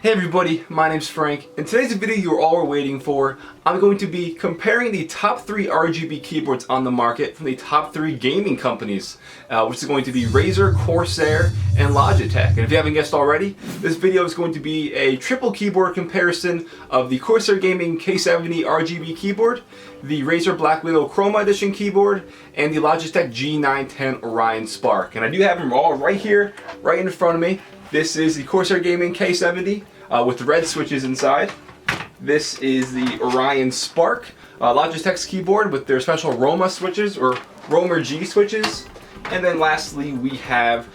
Hey everybody, my name's Frank. In today's video you all were waiting for, I'm going to be comparing the top 3 RGB keyboards on the market from the top 3 gaming companies, which is going to be Razer, Corsair, and Logitech. And if you haven't guessed already, this video is going to be a triple keyboard comparison of the Corsair Gaming K70 RGB keyboard, the Razer Blackwidow Chroma edition keyboard, and the Logitech G910 Orion Spark. And I do have them all right here, right in front of me. This is the Corsair Gaming K70 with the red switches inside. This is the Orion Spark, Logitech's keyboard with their special Roma switches, or Roma G switches. And then lastly we have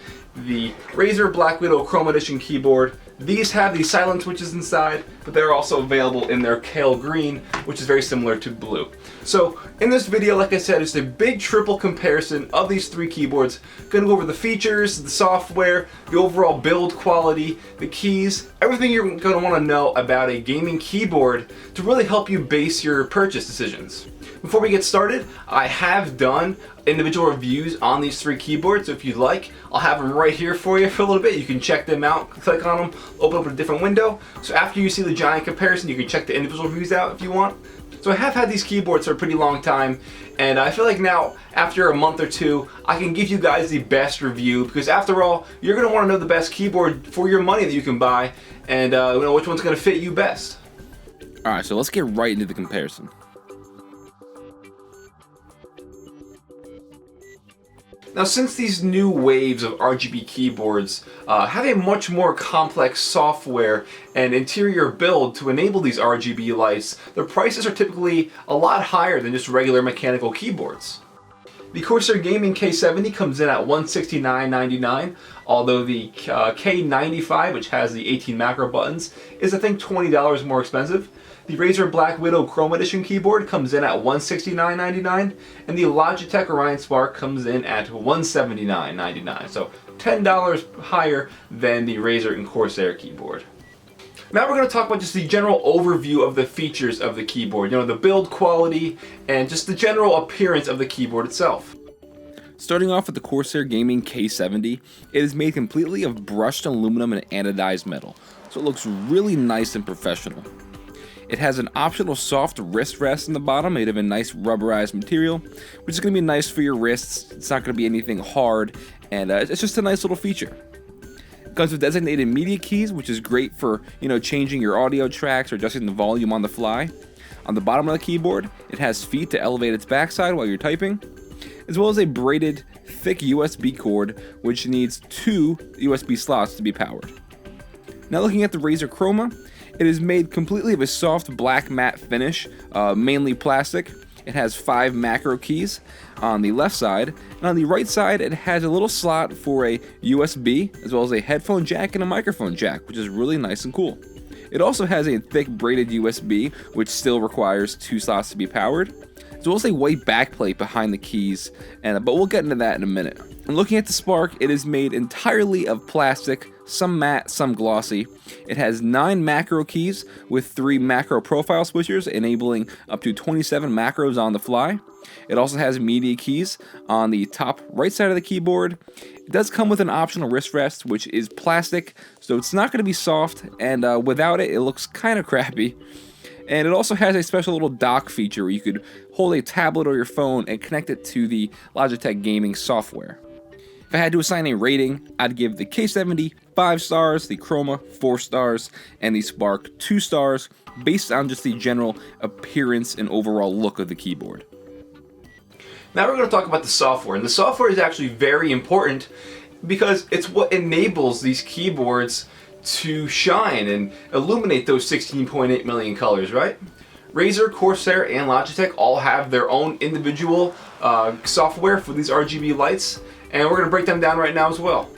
the Razer Blackwidow Chroma edition keyboard. These have the silent switches inside, but they're also available in their Kale Green, which is very similar to blue. So in this video, like I said, it's a big triple comparison of these 3 keyboards. Gonna go over the features, the software, the overall build quality, the keys, everything you're gonna wanna know about a gaming keyboard to really help you base your purchase decisions. Before we get started, I have done individual reviews on these 3 keyboards, so if you'd like, I'll have them right here for you for a little bit. You can check them out, click on them, open up a different window. So after you see the giant comparison, you can check the individual reviews out if you want. So I have had these keyboards for a pretty long time, and I feel like now, after a month or two, I can give you guys the best review, because after all, you're going to want to know the best keyboard for your money that you can buy, and which one's going to fit you best. Alright, so let's get right into the comparison. Now, since these new waves of RGB keyboards have a much more complex software and interior build to enable these RGB lights, their prices are typically a lot higher than just regular mechanical keyboards. The Corsair Gaming K70 comes in at $169.99, although the K95, which has the 18 macro buttons, is I think $20 more expensive. The Razer Blackwidow Chroma edition keyboard comes in at $169.99, and the Logitech Orion Spark comes in at $179.99, so $10 higher than the Razer and Corsair keyboard. Now we're going to talk about just the general overview of the features of the keyboard, the build quality and just the general appearance of the keyboard itself. Starting off with the Corsair Gaming K70, it is made completely of brushed aluminum and anodized metal, so it looks really nice and professional. It has an optional soft wrist rest in the bottom made of a nice rubberized material, which is going to be nice for your wrists. It's not going to be anything hard, and it's just a nice little feature. It comes with designated media keys, which is great for changing your audio tracks or adjusting the volume on the fly. On the bottom of the keyboard, it has feet to elevate its backside while you're typing, as well as a braided, thick USB cord, which needs 2 USB slots to be powered. Now looking at the Razer Chroma, it is made completely of a soft black matte finish, mainly plastic. It has 5 macro keys on the left side, and on the right side it has a little slot for a USB, as well as a headphone jack and a microphone jack, which is really nice and cool. It also has a thick braided USB, which still requires 2 slots to be powered, as well as a white backplate behind the keys, but we'll get into that in a minute. And looking at the Spark, it is made entirely of plastic, some matte, some glossy. It has 9 macro keys with 3 macro profile switchers, enabling up to 27 macros on the fly. It also has media keys on the top right side of the keyboard. It does come with an optional wrist rest, which is plastic, so it's not going to be soft, and without it, it looks kind of crappy. And it also has a special little dock feature where you could hold a tablet or your phone and connect it to the Logitech gaming software. If I had to assign a rating, I'd give the K70 5 stars, the Chroma 4 stars, and the Spark 2 stars, based on just the general appearance and overall look of the keyboard. Now we're going to talk about the software, and the software is actually very important because it's what enables these keyboards to shine and illuminate those 16.8 million colors, right? Razer, Corsair, and Logitech all have their own individual software for these RGB lights, and we're going to break them down right now as well.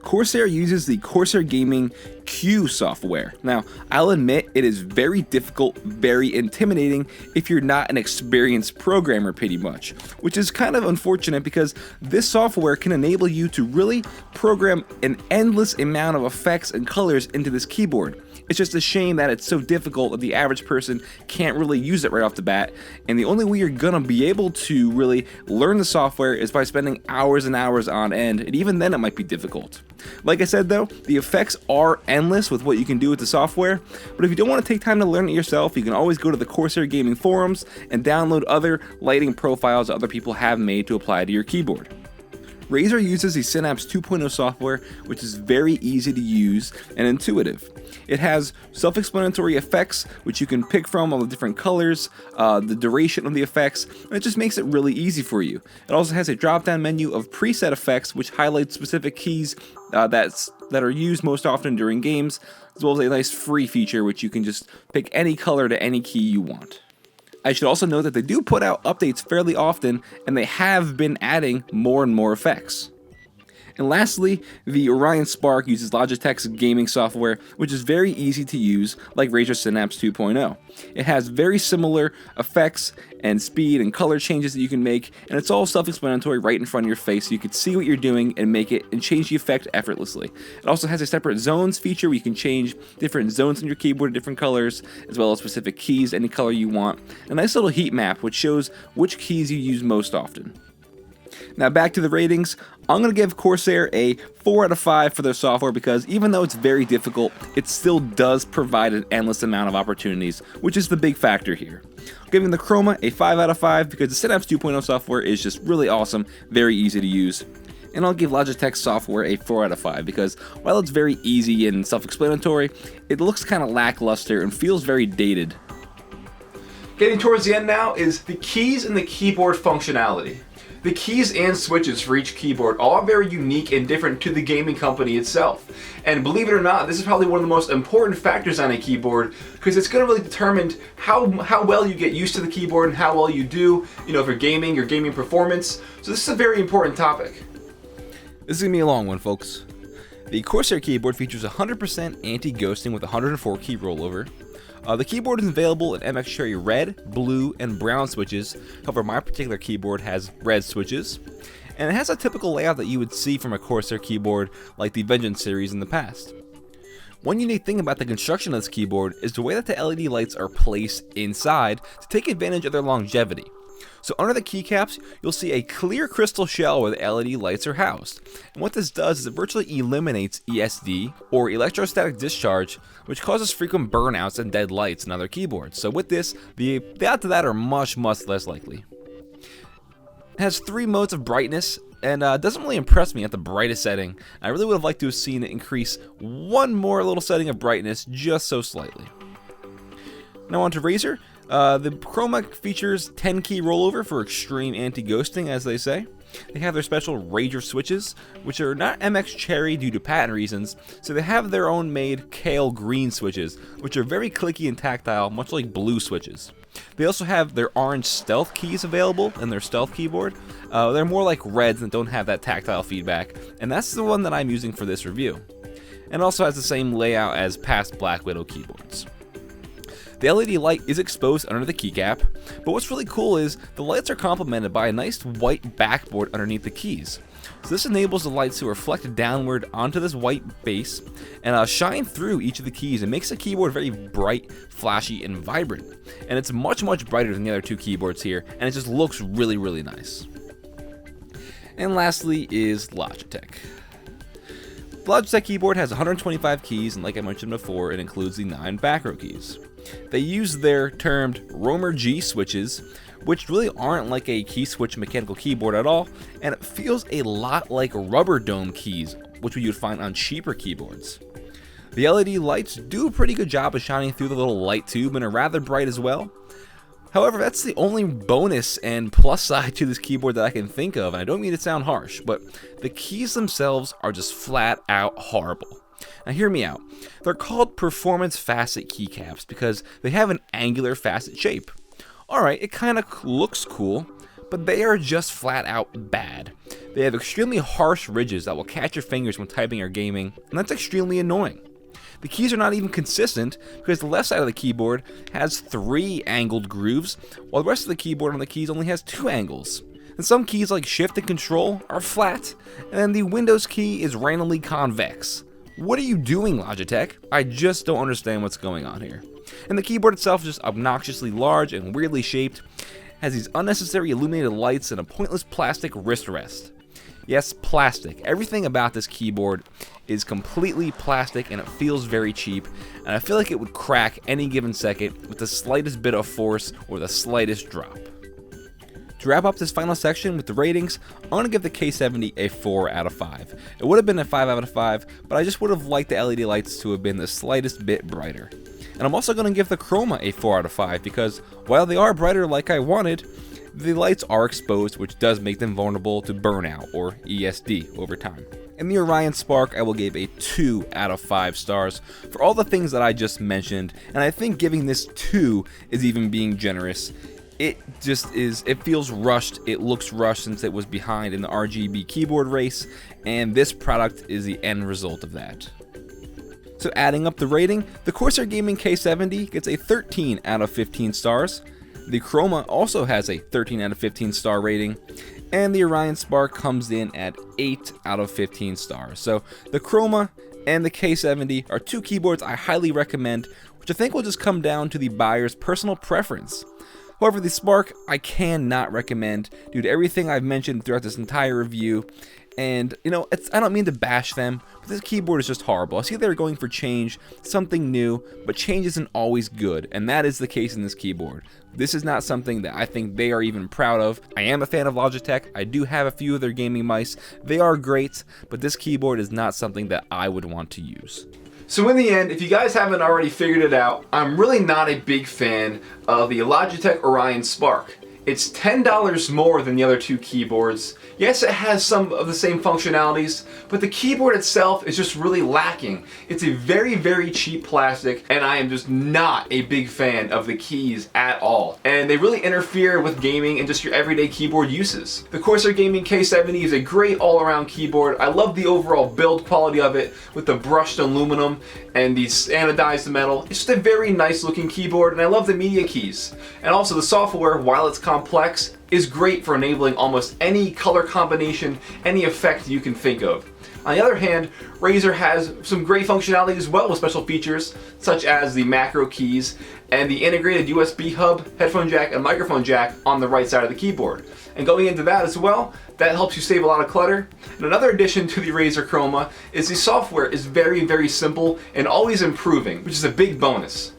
Corsair uses the Corsair Gaming Q software. Now, I'll admit it is very difficult, very intimidating if you're not an experienced programmer pretty much, which is kind of unfortunate because this software can enable you to really program an endless amount of effects and colors into this keyboard. It's just a shame that it's so difficult that the average person can't really use it right off the bat, and the only way you're gonna be able to really learn the software is by spending hours and hours on end, and even then it might be difficult. Like I said though, the effects are endless endless with what you can do with the software, but if you don't want to take time to learn it yourself, you can always go to the Corsair Gaming forums and download other lighting profiles that other people have made to apply to your keyboard. Razer uses the Synapse 2.0 software, which is very easy to use and intuitive. It has self-explanatory effects, which you can pick from all the different colors, the duration of the effects, and it just makes it really easy for you. It also has a drop-down menu of preset effects, which highlights specific keys that are used most often during games, as well as a nice free feature, which you can just pick any color to any key you want. I should also note that they do put out updates fairly often, and they have been adding more and more effects. And lastly, the Orion Spark uses Logitech's gaming software, which is very easy to use, like Razer Synapse 2.0. It has very similar effects and speed and color changes that you can make, and it's all self-explanatory right in front of your face, so you can see what you're doing and make it and change the effect effortlessly. It also has a separate zones feature where you can change different zones on your keyboard to different colors, as well as specific keys, any color you want. A nice little heat map which shows which keys you use most often. Now back to the ratings. I'm going to give Corsair a 4 out of 5 for their software because even though it's very difficult, it still does provide an endless amount of opportunities, which is the big factor here. I'm giving the Chroma a 5 out of 5 because the Synapse 2.0 software is just really awesome, very easy to use. And I'll give Logitech software a 4 out of 5 because while it's very easy and self-explanatory, it looks kind of lackluster and feels very dated. Getting towards the end now is the keys and the keyboard functionality. The keys and switches for each keyboard are very unique and different to the gaming company itself. And believe it or not, this is probably one of the most important factors on a keyboard because it's going to really determine how well you get used to the keyboard and how well you do, if you're gaming, your gaming performance. So this is a very important topic. This is going to be a long one, folks. The Corsair keyboard features 100% anti-ghosting with 104 key rollover. The keyboard is available in MX Cherry red, blue, and brown switches. However, my particular keyboard has red switches. And it has a typical layout that you would see from a Corsair keyboard like the Vengeance series in the past. One unique thing about the construction of this keyboard is the way that the LED lights are placed inside to take advantage of their longevity. So under the keycaps, you'll see a clear crystal shell where the LED lights are housed. And what this does is it virtually eliminates ESD, or electrostatic discharge, which causes frequent burnouts and dead lights in other keyboards. So with this, the odds of that are much less likely. It has 3 modes of brightness, and doesn't really impress me at the brightest setting. I really would have liked to have seen it increase one more little setting of brightness just so slightly. Now on to Razer. The Chroma features 10 key rollover for extreme anti-ghosting, as they say. They have their special Razer switches, which are not MX Cherry due to patent reasons, so they have their own made Kale Green switches, which are very clicky and tactile, much like blue switches. They also have their orange stealth keys available in their stealth keyboard. They're more like reds and don't have that tactile feedback, and that's the one that I'm using for this review. And also has the same layout as past Blackwidow keyboards. The LED light is exposed under the keycap, but what's really cool is the lights are complemented by a nice white backboard underneath the keys. So this enables the lights to reflect downward onto this white base and shine through each of the keys and makes the keyboard very bright, flashy, and vibrant. And it's much brighter than the other 2 keyboards here, and it just looks really nice. And lastly is Logitech. The Logitech keyboard has 125 keys, and like I mentioned before, it includes the 9 back row keys. They use their termed Romer G switches, which really aren't like a key switch mechanical keyboard at all, and it feels a lot like rubber dome keys, which you would find on cheaper keyboards. The LED lights do a pretty good job of shining through the little light tube and are rather bright as well. However, that's the only bonus and plus side to this keyboard that I can think of, and I don't mean to sound harsh, but the keys themselves are just flat out horrible. Now hear me out. They're called performance facet keycaps because they have an angular facet shape. Alright, it kind of looks cool, but they are just flat out bad. They have extremely harsh ridges that will catch your fingers when typing or gaming, and that's extremely annoying. The keys are not even consistent because the left side of the keyboard has 3 angled grooves, while the rest of the keyboard on the keys only has 2 angles. And some keys like Shift and Control are flat, and then the Windows key is randomly convex. What are you doing, Logitech? I just don't understand what's going on here. And the keyboard itself is just obnoxiously large and weirdly shaped, has these unnecessary illuminated lights and a pointless plastic wrist rest. Yes, plastic. Everything about this keyboard is completely plastic and it feels very cheap, and I feel like it would crack any given second with the slightest bit of force or the slightest drop. To wrap up this final section with the ratings, I'm going to give the K70 a 4 out of 5. It would have been a 5 out of 5, but I just would have liked the LED lights to have been the slightest bit brighter. And I'm also going to give the Chroma a 4 out of 5 because while they are brighter like I wanted, the lights are exposed, which does make them vulnerable to burnout or ESD over time. And the Orion Spark I will give a 2 out of 5 stars for all the things that I just mentioned, and I think giving this 2 is even being generous. It just is, it feels rushed, it looks rushed since it was behind in the RGB keyboard race, and this product is the end result of that. So adding up the rating, the Corsair Gaming K70 gets a 13 out of 15 stars, the Chroma also has a 13 out of 15 star rating, and the Orion Spark comes in at 8 out of 15 stars. So the Chroma and the K70 are two keyboards I highly recommend, which I think will just come down to the buyer's personal preference. However, the Spark I cannot recommend due to everything I've mentioned throughout this entire review. And, you know, I don't mean to bash them, but this keyboard is just horrible. I see they're going for change, something new, but change isn't always good, and that is the case in this keyboard. This is not something that I think they are even proud of. I am a fan of Logitech. I do have a few of their gaming mice. They are great, but this keyboard is not something that I would want to use. So in the end, if you guys haven't already figured it out, I'm really not a big fan of the Logitech Orion Spark. It's $10 more than the other two keyboards. Yes, it has some of the same functionalities, but the keyboard itself is just really lacking. It's a very, very cheap plastic, and I am just not a big fan of the keys at all. And they really interfere with gaming and just your everyday keyboard uses. The Corsair Gaming K70 is a great all-around keyboard. I love the overall build quality of it with the brushed aluminum and the anodized metal. It's just a very nice looking keyboard, and I love the media keys. And also the software, while it's complex, is great for enabling almost any color combination, any effect you can think of. On the other hand, Razer has some great functionality as well with special features such as the macro keys and the integrated USB hub, headphone jack, and microphone jack on the right side of the keyboard. And going into that as well, that helps you save a lot of clutter. And another addition to the Razer Chroma is the software is very, very simple and always improving, which is a big bonus.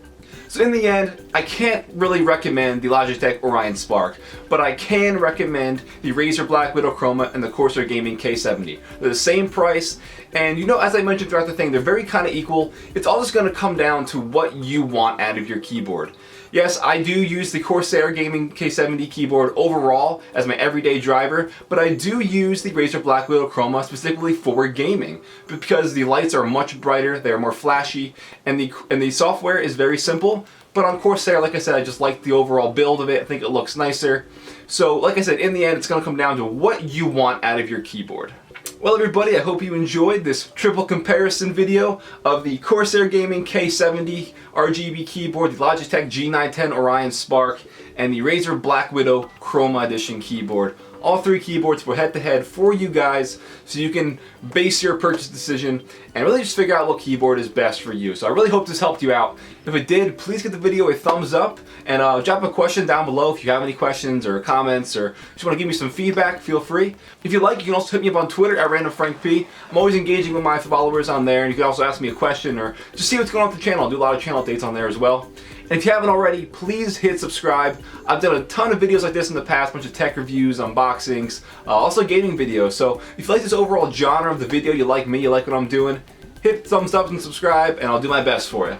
So in the end, I can't really recommend the Logitech Orion Spark, but I can recommend the Razer Blackwidow Chroma and the Corsair Gaming K70. They're the same price, and you know, as I mentioned throughout the thing, they're very kind of equal. It's all just going to come down to what you want out of your keyboard. Yes, I do use the Corsair Gaming K70 keyboard overall as my everyday driver, but I do use the Razer Blackwidow Chroma specifically for gaming because the lights are much brighter, they are more flashy, and the software is very simple. But on Corsair, like I said, I just like the overall build of it. I think it looks nicer. So, like I said, in the end, it's going to come down to what you want out of your keyboard. Well, everybody, I hope you enjoyed this triple comparison video of the Corsair Gaming K70 RGB keyboard, the Logitech G910 Orion Spark, and the Razer Blackwidow Chroma Edition keyboard. All three keyboards were head-to-head for you guys, so you can base your purchase decision and really just figure out what keyboard is best for you. So I really hope this helped you out. If it did, please give the video a thumbs up and drop a question down below if you have any questions or comments or just want to give me some feedback, feel free. If you like, you can also hit me up on Twitter at randomfrankp. I'm always engaging with my followers on there, and you can also ask me a question or just see what's going on with the channel. I'll do a lot of channel updates on there as well. And if you haven't already, please hit subscribe. I've done a ton of videos like this in the past, a bunch of tech reviews, unboxings, also gaming videos. So if you like this overall genre of the video, you like me, you like what I'm doing, hit thumbs up and subscribe, and I'll do my best for you.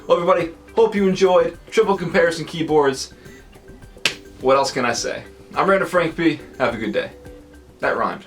Well, everybody, hope you enjoyed triple comparison keyboards. What else can I say? I'm RandomFrankP. Have a good day. That rhymed.